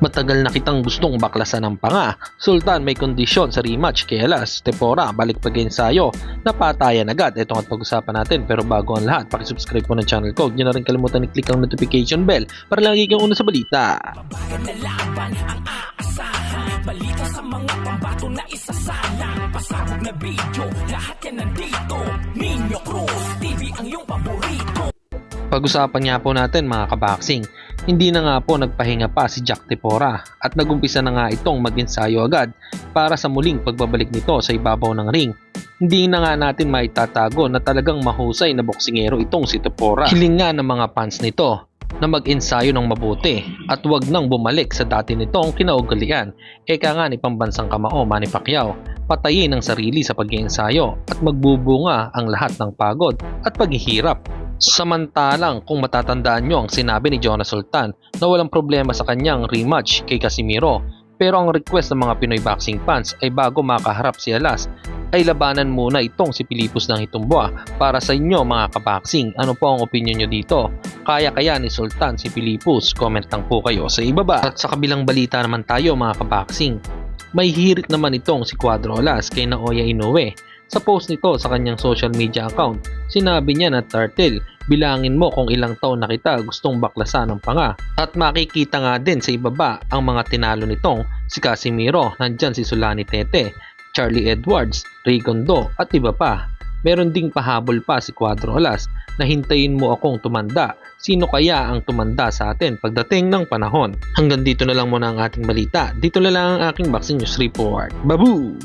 Matagal na kitang gustong baklasan ng panga. Sultan may kondisyon sa rematch kay Alas. Tepora balik pag-ensayo. Napatayan agad. Ito ang pag-usapan natin. Pero bago ang lahat, pakisubscribe po ng channel ko. Huwag nyo na rin kalimutan i-click ang notification bell para lagi kang una sa balita. Balita sa mga pambato na isasalang pasabog na video, lahat yan nandito. Nino Cruz TV ang iyong paborito. Pag-usapan nga po natin mga kaboxing, hindi na nga po nagpahinga pa si Jack Tepora at nagumpisa na nga itong mag-ensayo agad para sa muling pagbabalik nito sa ibabaw ng ring. Hindi na nga natin maitatago na talagang mahusay na boksingero itong si Tepora. Hiling nga ng mga fans nito na mag-ensayo ng mabuti at wag nang bumalik sa dati nitong kinaugalian. Eka nga ni pambansang kamao Manny Pacquiao, patayin ang sarili sa pag-iensayo at magbubunga ang lahat ng pagod at paghihirap. Samantalang kung matatandaan nyo ang sinabi ni Jonas Sultan na walang problema sa kanyang rematch kay Casimiro, pero ang request ng mga Pinoy boxing fans ay bago makaharap si Alas ay labanan muna itong si Pilipos ng Itumbua. Para sa inyo mga kaboxing, ano po ang opinion nyo dito? Kaya ni Sultan si Pilipos? Comment lang po kayo sa ibaba. At sa kabilang balita naman tayo mga kaboxing, may hirit naman itong si Cuadro Alas kay Naoya Inoue. Sa post nito sa kanyang social media account, sinabi niya na Turtle, bilangin mo kung ilang taon na kita gustong baklasan ng panga. At makikita nga din sa ibaba ang mga tinalo nitong si Casimiro, nandyan si Solani Tete, Charlie Edwards, Ray Gondo at iba pa. Meron ding pahabol pa si Cuadro Alas na hintayin mo akong tumanda. Sino kaya ang tumanda sa atin pagdating ng panahon? Hanggang dito na lang muna ang ating balita. Dito na lang ang aking Boxing News Report. Babu!